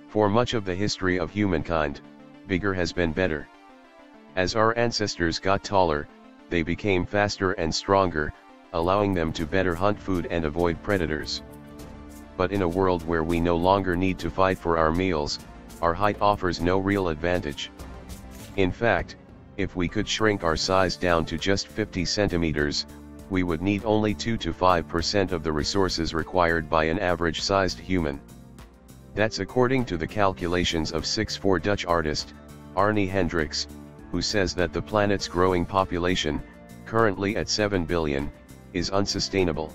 For much of the history of humankind, bigger has been better. As our ancestors got taller, they became faster and stronger, allowing them to better hunt food and avoid predators. But in a world where we no longer need to fight for our meals, our height offers no real advantage. In fact, if we could shrink our size down to just 50 centimeters, we would need only 2 to 5% of the resources required by an average-sized human. That's according to the calculations of 6'4" Dutch artist, Arne Hendricks, who says that the planet's growing population, currently at 7 billion, is unsustainable.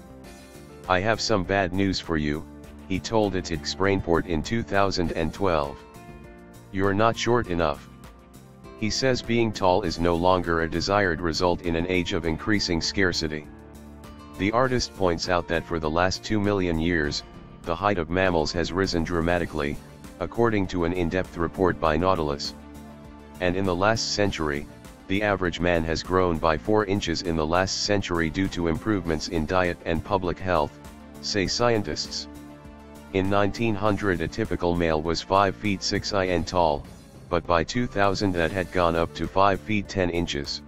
"I have some bad news for you," he told Ethics Brainport in 2012. "You're not short enough." He says being tall is no longer a desired result in an age of increasing scarcity. The artist points out that for the last 2 million years, the height of mammals has risen dramatically, according to an in-depth report by Nautilus. And in the last century, the average man has grown by 4 inches in the last century due to improvements in diet and public health, say scientists. In 1900 a typical male was 5 feet 6 in tall, but by 2000 that had gone up to 5 feet 10 inches.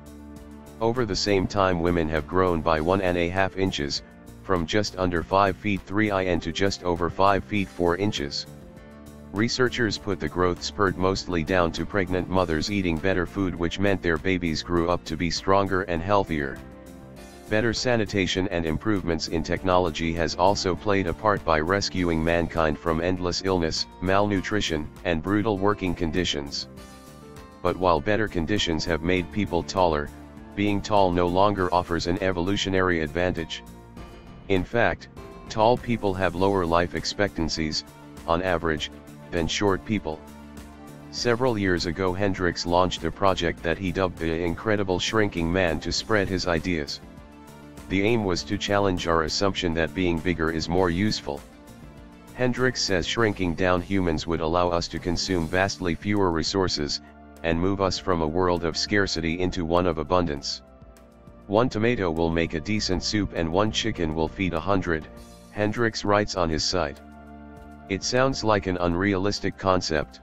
Over the same time women have grown by 1.5 inches, from just under 5 feet 3 in to just over 5 feet 4 inches. Researchers put the growth spurt mostly down to pregnant mothers eating better food, which meant their babies grew up to be stronger and healthier. Better sanitation and improvements in technology has also played a part by rescuing mankind from endless illness, malnutrition, and brutal working conditions. But while better conditions have made people taller, being tall no longer offers an evolutionary advantage. In fact, tall people have lower life expectancies, on average, than short people. Several years ago Hendricks launched a project that he dubbed the Incredible Shrinking Man to spread his ideas. The aim was to challenge our assumption that being bigger is more useful. Hendricks says shrinking down humans would allow us to consume vastly fewer resources, and move us from a world of scarcity into one of abundance. "1 tomato will make a decent soup and 1 chicken will feed 100, Hendricks writes on his site. It sounds like an unrealistic concept.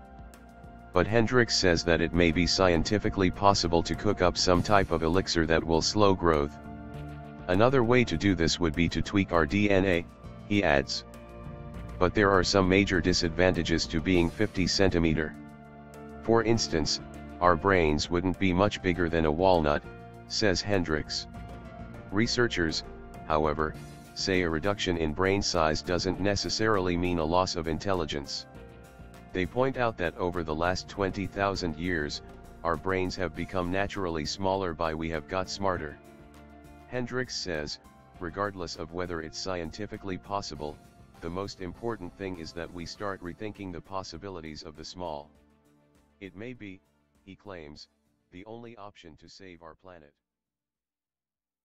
But Hendricks says that it may be scientifically possible to cook up some type of elixir that will slow growth. Another way to do this would be to tweak our DNA, he adds. But there are some major disadvantages to being 50 centimeter. For instance, our brains wouldn't be much bigger than a walnut, says Hendricks. Researchers, however, say a reduction in brain size doesn't necessarily mean a loss of intelligence. They point out that over the last 20,000 years, our brains have become naturally smaller by we have got smarter. Hendricks says, regardless of whether it's scientifically possible, the most important thing is that we start rethinking the possibilities of the small. It may be, he claims, the only option to save our planet.